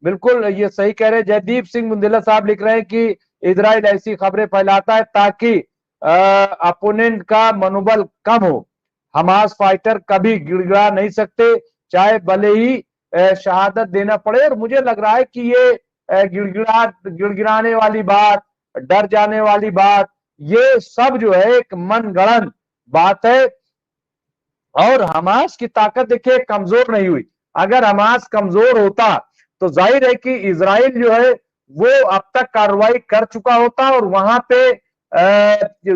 بالکل یہ صحیح کہہ رہے ہیں. جयदीप सिंह बुंदेला साहब लिख रहे हैं कि इजराइल ऐसी खबरें फैलाता है ताकि अपोनेंट का मनोबल कम हो. हमास फाइटर कभी गिड़गिड़ा नहीं सकते, चाहे भले ही शहादत देना पड़े. और मुझे लग रहा है कि ये गिड़गिड़ाने वाली बात, डर जाने वाली बात, ये सब जो है एक मनगढ़ंत बात है. और हमास की ताकत देखिए कमजोर नहीं हुई. अगर हमास कमजोर होता तो जाहिर है कि इजराइल जो है वो अब तक कार्रवाई कर चुका होता और वहां पे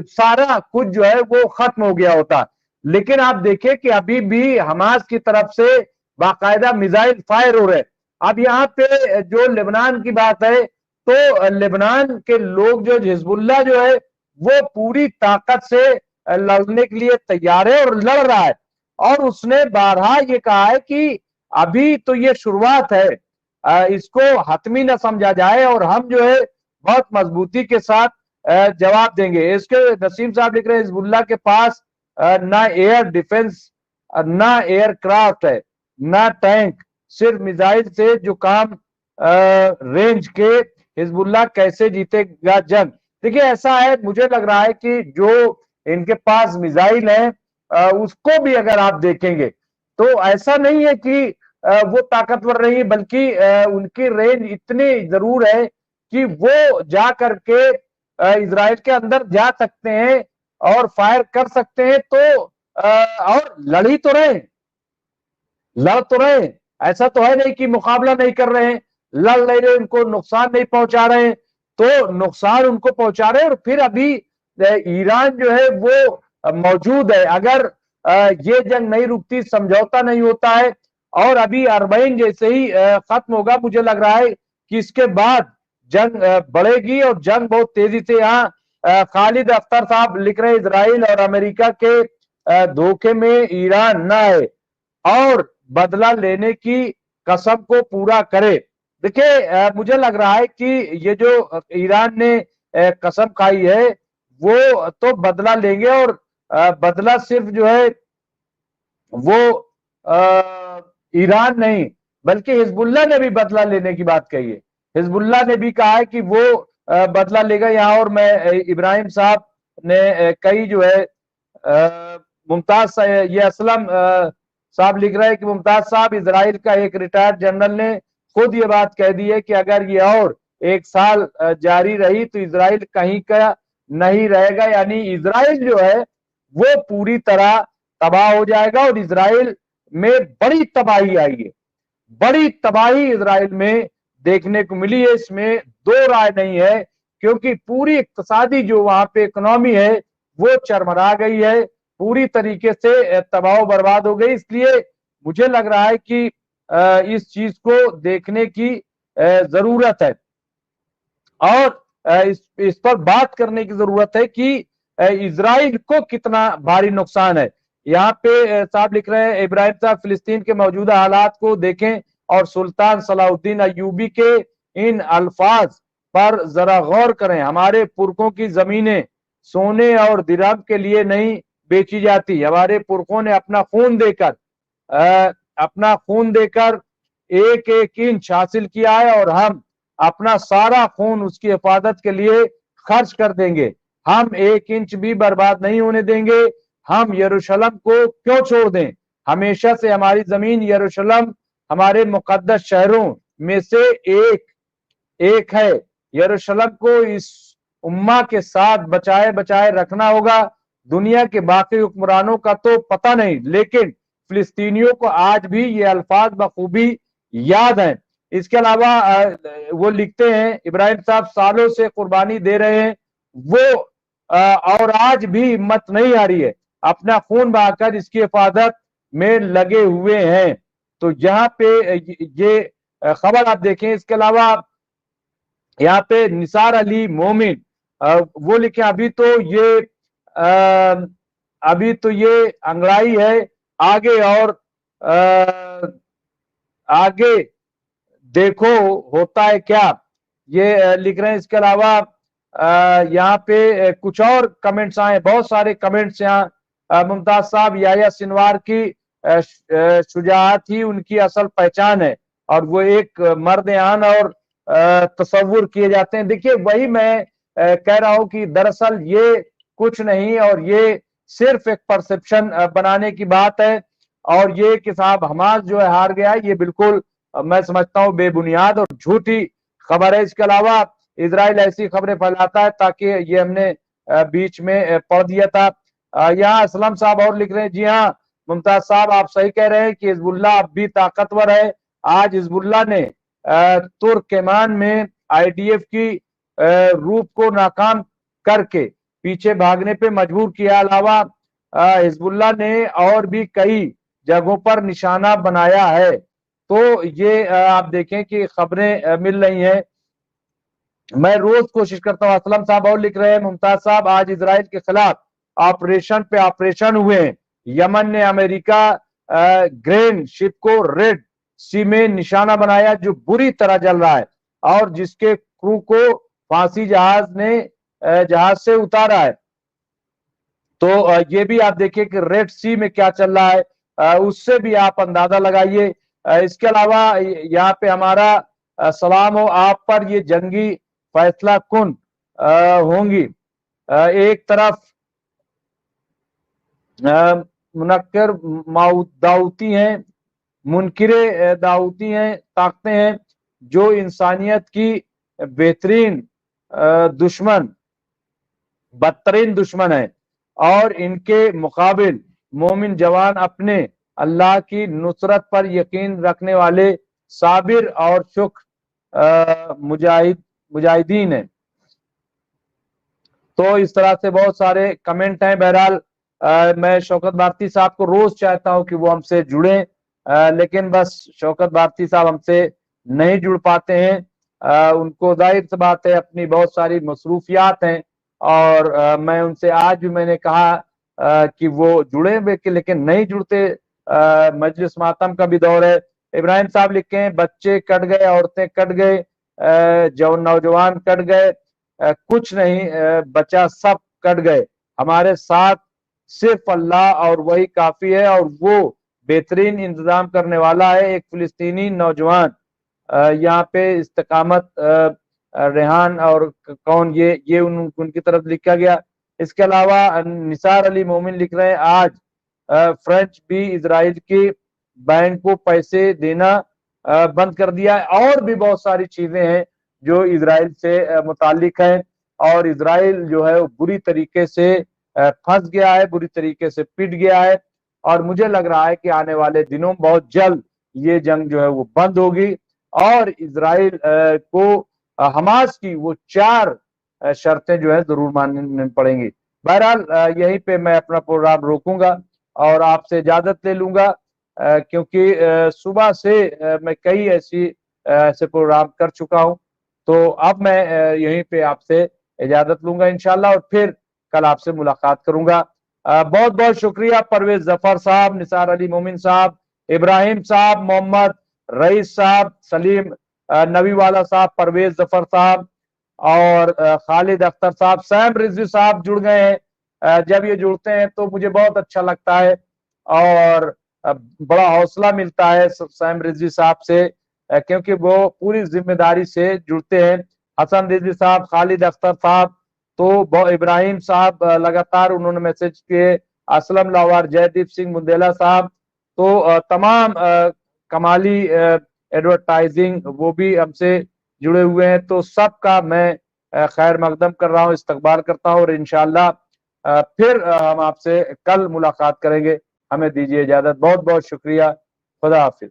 सारा कुछ जो है वो खत्म हो गया होता. लेकिन आप देखिए कि अभी भी हमास की तरफ से बाकायदा मिसाइल फायर हो रहे. अब यहाँ पे जो लेबनान की बात है तो लेबनान के लोग जो हिजबुल्लाह जो है वो पूरी ताकत से लड़ने के लिए तैयार है और लड़ रहा है. और उसने बारहा ये कहा है कि अभी तो ये शुरुआत है, इसको हतमी न समझा जाए और हम जो है बहुत मजबूती के साथ जवाब देंगे. इसके नसीम साहब लिख रहे हैं हिजबुल्लाह के पास ना एयर डिफेंस, ना एयरक्राफ्ट है, ना टैंक, सिर्फ मिसाइल से जो काम रेंज के हिजबुल्लाह कैसे जीतेगा जंग. देखिए ऐसा है, मुझे लग रहा है कि जो इनके पास मिसाइल है उसको भी अगर आप देखेंगे तो ऐसा नहीं है कि वो ताकतवर नहीं, बल्कि उनकी रेंज इतनी जरूर है कि वो जा करके इजराइल के अंदर जा सकते हैं और फायर कर सकते हैं. तो और लड़ तो रहे. ऐसा तो है नहीं कि मुकाबला नहीं कर रहे हैं, लड़ नहीं रहे, उनको नुकसान नहीं पहुंचा रहे हैं. तो नुकसान उनको पहुंचा रहे हैं. और फिर अभी ईरान जो है वो मौजूद है. अगर ये जंग नहीं रुकती, समझौता नहीं होता है और अभी अरबईन जैसे ही खत्म होगा, मुझे लग रहा है कि इसके बाद जंग बढ़ेगी और जंग बहुत तेजी से. यहाँ खालिद अख्तर साहब लिख रहे हैं इजराइल और अमेरिका के धोखे में ईरान न आए और बदला लेने की कसम को पूरा करे. देखिए मुझे लग रहा है कि ये जो ईरान ने कसम खाई है वो तो बदला लेंगे. और बदला सिर्फ जो है वो ईरान नहीं बल्कि हिजबुल्लाह ने भी बदला लेने की बात कही है. हिजबुल्लाह ने भी कहा है कि वो बदला लेगा. यहाँ और मैं इब्राहिम साहब ने कई जो है मुमताज ये असलम साहब लिख रहे हैं कि मुमताज साहब, इजराइल का एक रिटायर्ड जनरल ने खुद ये बात कह दी है कि अगर ये और एक साल जारी रही तो इजराइल कहीं का नहीं रहेगा. यानी इजराइल जो है वो पूरी तरह तबाह हो जाएगा और इजराइल में बड़ी तबाही आई है. बड़ी तबाही इजराइल में देखने को मिली है, इसमें दो राय नहीं है, क्योंकि पूरी इक्तिसादी जो वहां पे इकोनॉमी है वो चरमरा गई है, पूरी तरीके से तबाह बर्बाद हो गई. इसलिए मुझे लग रहा है कि इस चीज को देखने की जरूरत है और इस पर बात करने की जरूरत है कि इजराइल को कितना भारी नुकसान है. यहाँ पे साहब लिख रहे हैं इब्राहिम साहब, फिलिस्तीन के मौजूदा हालात को देखें और सुल्तान सलाहुद्दीन अय्यूबी के इन अल्फाज पर जरा गौर करें. हमारे पुरखों की जमीनें सोने और दिरहम के लिए नहीं बेची जाती. हमारे पुरखों ने अपना खून देकर एक एक इंच हासिल किया है और हम अपना सारा खून उसकी हिफाजत के लिए खर्च कर देंगे. हम एक इंच भी बर्बाद नहीं होने देंगे. हम यरूशलेम को क्यों छोड़ दें? हमेशा से हमारी जमीन यरूशलेम हमारे मुकद्दस शहरों में से एक है. यरूशलेम को इस उम्मा के साथ बचाए बचाए रखना होगा. दुनिया के बाकी हुक्मरानों का तो पता नहीं, लेकिन फिलिस्तीनियों को आज भी ये अल्फाज बखूबी याद हैं. इसके अलावा वो लिखते हैं इब्राहिम साहब, सालों से कुर्बानी दे रहे हैं वो और आज भी हिम्मत नहीं हारी है, अपना खून बहाकर इसकी हिफाजत में लगे हुए हैं. तो यहाँ पे ये खबर आप देखें. इसके अलावा यहाँ पे निसार अली मोमिन वो लिखे अभी तो ये अंगड़ाई है, आगे और आगे देखो होता है क्या, ये लिख रहे हैं. इसके अलावा यहाँ पे कुछ और कमेंट्स आए, बहुत सारे कमेंट्स यहाँ. मुमताज साहब, याया सिनवार की शुजाअत ही उनकी असल पहचान है. اور وہ ایک مرد آن اور تصور کیے جاتے ہیں. دیکھیے وہی میں کہہ رہا ہوں کہ دراصل یہ کچھ نہیں اور یہ صرف ایک پرسپشن بنانے کی بات ہے, اور یہ کہ صاحب حماس جو ہے ہار گیا ہے, یہ بالکل میں سمجھتا ہوں بے بنیاد اور جھوٹی خبر ہے. اس کے علاوہ اسرائیل ایسی خبریں پھیلاتا ہے تاکہ یہ ہم نے بیچ میں پڑھ دیا تھا. یہاں اسلم صاحب اور لکھ رہے ہیں, جی ہاں ممتاز صاحب آپ صحیح کہہ رہے ہیں کہ حزب اللہ اب بھی طاقتور ہے. آج حزب اللہ نے ترکمان میں آئی ڈی ایف کی روپ کو ناکام کر کے پیچھے بھاگنے پہ مجبور کیا. علاوہ حزب اللہ نے اور بھی کئی جگہوں پر نشانہ بنایا ہے. تو یہ آپ دیکھیں کہ خبریں مل رہی ہیں. میں روز کوشش کرتا ہوں. اسلم صاحب اور لکھ رہے ہیں, ممتاز صاحب آج اسرائیل کے خلاف آپریشن پہ آپریشن ہوئے ہیں. یمن نے امریکہ گرین شپ کو ریڈ سی میں نشانہ بنایا جو بری طرح جل رہا ہے اور جس کے کرو کو پھانسی جہاز سے اتارا ہے. تو یہ بھی آپ دیکھیں کہ ریڈ سی میں کیا چل رہا ہے, اس سے بھی آپ اندازہ لگائیے. اس کے علاوہ یہاں پہ ہمارا سلام ہو آپ پر, یہ جنگی فیصلہ کن ہوں گی. ایک طرف منکر داؤتی ہیں, منکرے داؤتی ہیں, طاقتیں ہیں جو انسانیت کی بہترین دشمن بدترین دشمن ہے, اور ان کے مقابل مومن جوان اپنے اللہ کی نصرت پر یقین رکھنے والے صابر اور شکر مجاہدین ہیں. تو اس طرح سے بہت سارے کمنٹ ہیں. بہرحال میں شوکت بھارتی صاحب کو روز چاہتا ہوں کہ وہ ہم سے جڑیں, لیکن بس شوکت بھارتی صاحب ہم سے نہیں جڑ پاتے ہیں. ان کو ظاہر سی بات ہے اپنی بہت ساری مصروفیات ہیں, اور میں ان سے آج بھی میں نے کہا کہ وہ جڑے لیکن نہیں جڑتے. مجلس ماتم کا بھی دور ہے. ابراہیم صاحب لکھے ہیں, بچے کٹ گئے, عورتیں کٹ گئے, نوجوان کٹ گئے, کچھ نہیں بچا, سب کٹ گئے. ہمارے ساتھ صرف اللہ اور وہی کافی ہے, اور وہ بہترین انتظام کرنے والا ہے. ایک فلسطینی نوجوان یہاں پہ استقامت ریحان اور کون یہ ان کی طرف لکھا گیا. اس کے علاوہ نثار علی مومن لکھ رہے ہیں, آج فرینچ بھی اسرائیل کی بینک کو پیسے دینا بند کر دیا ہے. اور بھی بہت ساری چیزیں ہیں جو اسرائیل سے متعلق ہیں, اور اسرائیل جو ہے وہ بری طریقے سے پھنس گیا ہے, بری طریقے سے پٹ گیا ہے. اور مجھے لگ رہا ہے کہ آنے والے دنوں بہت جلد یہ جنگ جو ہے وہ بند ہوگی, اور اسرائیل کو حماس کی وہ 4 شرطیں جو ہے ضرور ماننی پڑیں گی. بہرحال یہیں پہ میں اپنا پروگرام روکوں گا اور آپ سے اجازت لے لوں گا, کیونکہ صبح سے میں کئی ایسے پروگرام کر چکا ہوں. تو اب میں یہیں پہ آپ سے اجازت لوں گا انشاءاللہ, اور پھر کل آپ سے ملاقات کروں گا. بہت بہت شکریہ پرویز ظفر صاحب, نثار علی مومن صاحب, ابراہیم صاحب, محمد رئیس صاحب, سلیم نبی والا صاحب, پرویز ظفر صاحب, اور خالد اختر صاحب. سیم رضوی صاحب جڑ گئے ہیں. جب یہ جڑتے ہیں تو مجھے بہت اچھا لگتا ہے اور بڑا حوصلہ ملتا ہے سیم رضوی صاحب سے, کیونکہ وہ پوری ذمہ داری سے جڑتے ہیں. حسن رضوی صاحب, خالد اختر صاحب, تو ابراہیم صاحب لگاتار انہوں نے میسج کیے, اسلم لاوار, جے دیپ سنگھ مندیلا صاحب, تو تمام کمالی ایڈورٹائزنگ وہ بھی ہم سے جڑے ہوئے ہیں. تو سب کا میں خیر مقدم کر رہا ہوں, استقبال کرتا ہوں, اور انشاءاللہ پھر ہم آپ سے کل ملاقات کریں گے. ہمیں دیجیے اجازت. بہت بہت شکریہ. خدا حافظ.